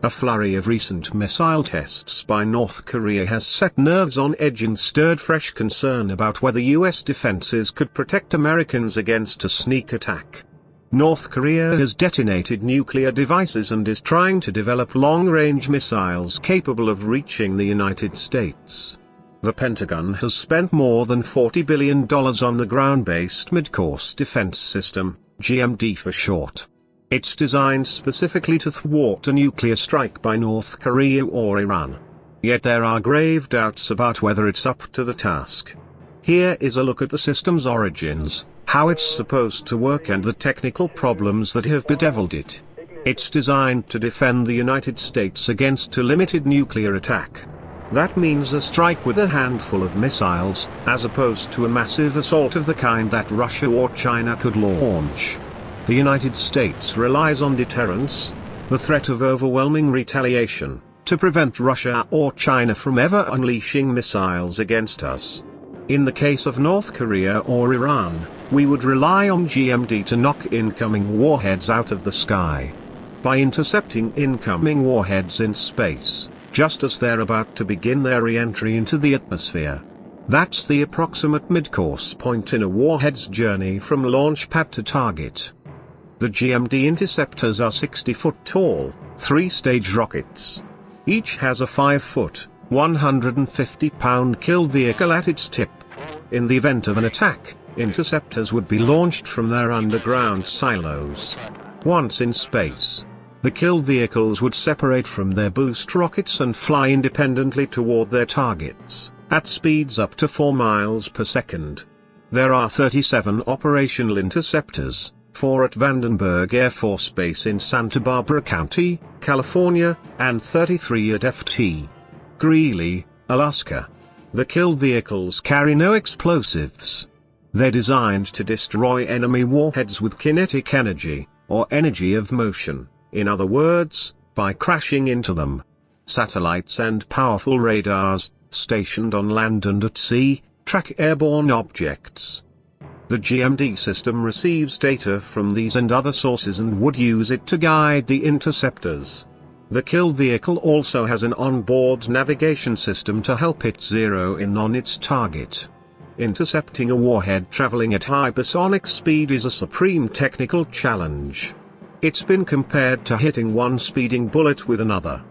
A flurry of recent missile tests by North Korea has set nerves on edge and stirred fresh concern about whether US defenses could protect Americans against a sneak attack. North Korea has detonated nuclear devices and is trying to develop long-range missiles capable of reaching the United States. The Pentagon has spent more than $40 billion on the ground-based mid-course defense system, GMD for short. It's designed specifically to thwart a nuclear strike by North Korea or Iran. Yet there are grave doubts about whether it's up to the task. Here is a look at the system's origins, how it's supposed to work and the technical problems that have bedeviled it. It's designed to defend the United States against a limited nuclear attack. That means a strike with a handful of missiles, as opposed to a massive assault of the kind that Russia or China could launch. The United States relies on deterrence, the threat of overwhelming retaliation, to prevent Russia or China from ever unleashing missiles against us. In the case of North Korea or Iran, we would rely on GMD to knock incoming warheads out of the sky. By intercepting incoming warheads in space, just as they're about to begin their re-entry into the atmosphere. That's the approximate mid-course point in a warhead's journey from launch pad to target. The GMD interceptors are 60-foot tall, 3-stage rockets. Each has a 5-foot, 150-pound kill vehicle at its tip. In the event of an attack, interceptors would be launched from their underground silos. Once in space, the kill vehicles would separate from their boost rockets and fly independently toward their targets, at speeds up to 4 miles per second. There are 37 operational interceptors, 4 at Vandenberg Air Force Base in Santa Barbara County, California, and 33 at Ft. Greely, Alaska. The kill vehicles carry no explosives. They're designed to destroy enemy warheads with kinetic energy, or energy of motion, in other words, by crashing into them. Satellites and powerful radars, stationed on land and at sea, track airborne objects. The GMD system receives data from these and other sources and would use it to guide the interceptors. The kill vehicle also has an onboard navigation system to help it zero in on its target. Intercepting a warhead traveling at hypersonic speed is a supreme technical challenge. It's been compared to hitting one speeding bullet with another.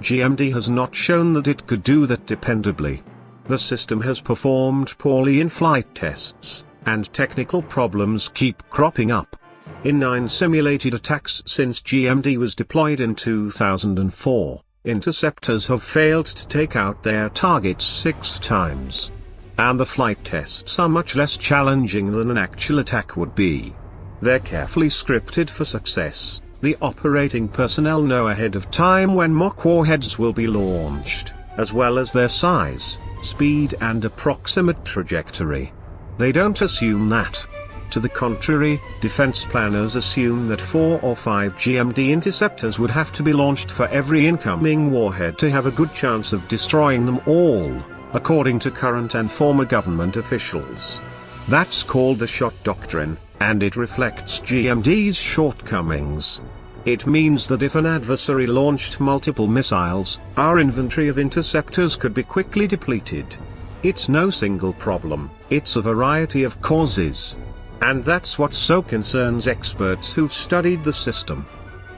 GMD has not shown that it could do that dependably. The system has performed poorly in flight tests, and technical problems keep cropping up. In 9 simulated attacks since GMD was deployed in 2004, interceptors have failed to take out their targets 6 times. And the flight tests are much less challenging than an actual attack would be. They're carefully scripted for success. The operating personnel know ahead of time when mock warheads will be launched, as well as their size, speed and approximate trajectory. They don't assume that. To the contrary, defense planners assume that 4 or 5 GMD interceptors would have to be launched for every incoming warhead to have a good chance of destroying them all, according to current and former government officials. That's called the shot doctrine, and it reflects GMD's shortcomings. It means that if an adversary launched multiple missiles, our inventory of interceptors could be quickly depleted. It's no single problem, it's a variety of causes. And that's what so concerns experts who've studied the system.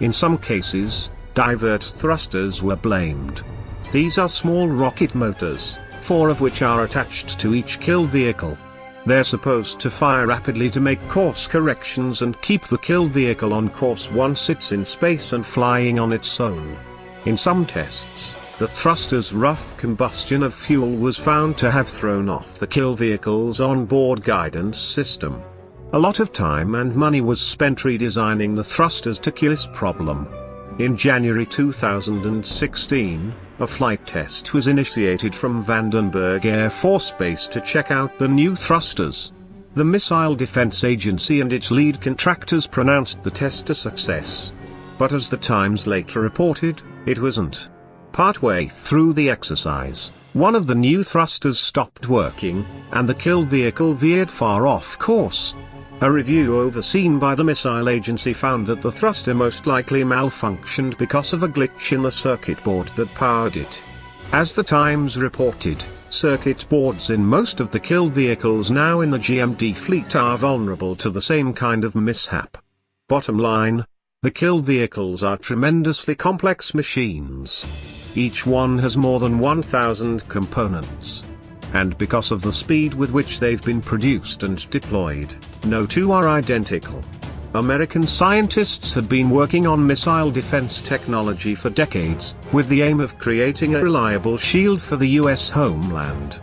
In some cases, divert thrusters were blamed. These are small rocket motors, 4 of which are attached to each kill vehicle. They're supposed to fire rapidly to make course corrections and keep the kill vehicle on course once it's in space and flying on its own. In some tests, the thruster's rough combustion of fuel was found to have thrown off the kill vehicle's onboard guidance system. A lot of time and money was spent redesigning the thrusters to cure this problem. In January 2016, a flight test was initiated from Vandenberg Air Force Base to check out the new thrusters. The Missile Defense Agency and its lead contractors pronounced the test a success. But as the Times later reported, it wasn't. Partway through the exercise, one of the new thrusters stopped working, and the kill vehicle veered far off course. A review overseen by the missile agency found that the thruster most likely malfunctioned because of a glitch in the circuit board that powered it. As the Times reported, circuit boards in most of the kill vehicles now in the GMD fleet are vulnerable to the same kind of mishap. Bottom line, the kill vehicles are tremendously complex machines. Each one has more than 1,000 components. And because of the speed with which they've been produced and deployed, no two are identical. American scientists had been working on missile defense technology for decades, with the aim of creating a reliable shield for the U.S. homeland.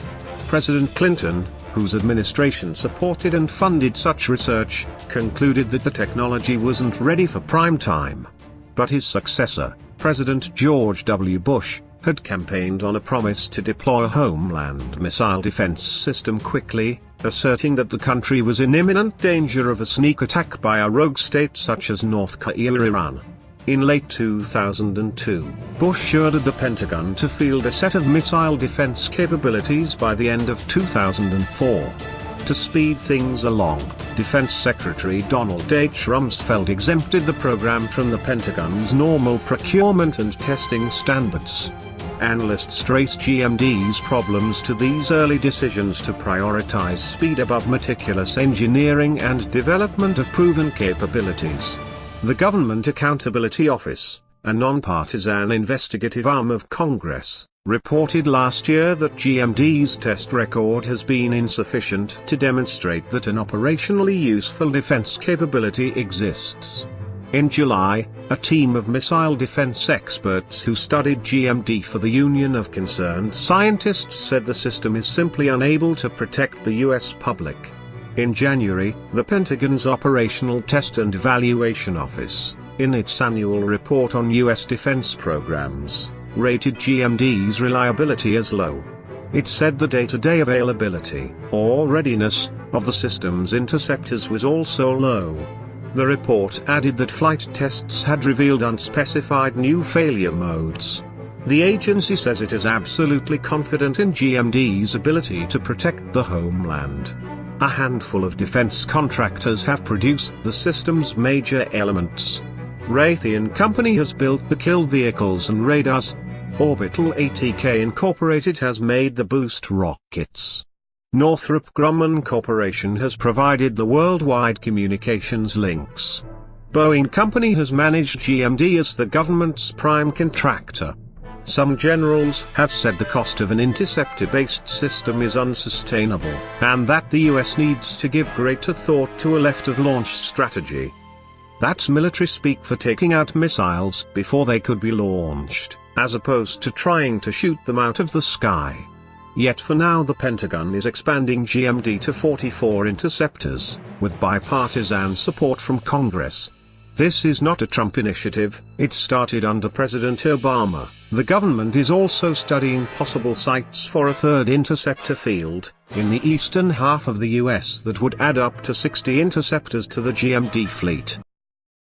President Clinton, whose administration supported and funded such research, concluded that the technology wasn't ready for prime time. But his successor, President George W. Bush, had campaigned on a promise to deploy a homeland missile defense system quickly, asserting that the country was in imminent danger of a sneak attack by a rogue state such as North Korea or Iran. In late 2002, Bush ordered the Pentagon to field a set of missile defense capabilities by the end of 2004. To speed things along, Defense Secretary Donald H. Rumsfeld exempted the program from the Pentagon's normal procurement and testing standards. Analysts trace GMD's problems to these early decisions to prioritize speed above meticulous engineering and development of proven capabilities. The Government Accountability Office, a nonpartisan investigative arm of Congress, reported last year that GMD's test record has been insufficient to demonstrate that an operationally useful defense capability exists. In July, a team of missile defense experts who studied GMD for the Union of Concerned Scientists said the system is simply unable to protect the U.S. public. In January, the Pentagon's Operational Test and Evaluation Office, in its annual report on U.S. defense programs, rated GMD's reliability as low. It said the day-to-day availability, or readiness, of the system's interceptors was also low. The report added that flight tests had revealed unspecified new failure modes. The agency says it is absolutely confident in GMD's ability to protect the homeland. A handful of defense contractors have produced the system's major elements. Raytheon Company has built the kill vehicles and radars. Orbital ATK Incorporated has made the boost rockets. Northrop Grumman Corporation has provided the worldwide communications links. Boeing Company has managed GMD as the government's prime contractor. Some generals have said the cost of an interceptor-based system is unsustainable, and that the US needs to give greater thought to a left-of-launch strategy. That's military speak for taking out missiles before they could be launched, as opposed to trying to shoot them out of the sky. Yet for now the Pentagon is expanding GMD to 44 interceptors, with bipartisan support from Congress. This is not a Trump initiative, it started under President Obama. The government is also studying possible sites for a third interceptor field, in the eastern half of the US that would add up to 60 interceptors to the GMD fleet.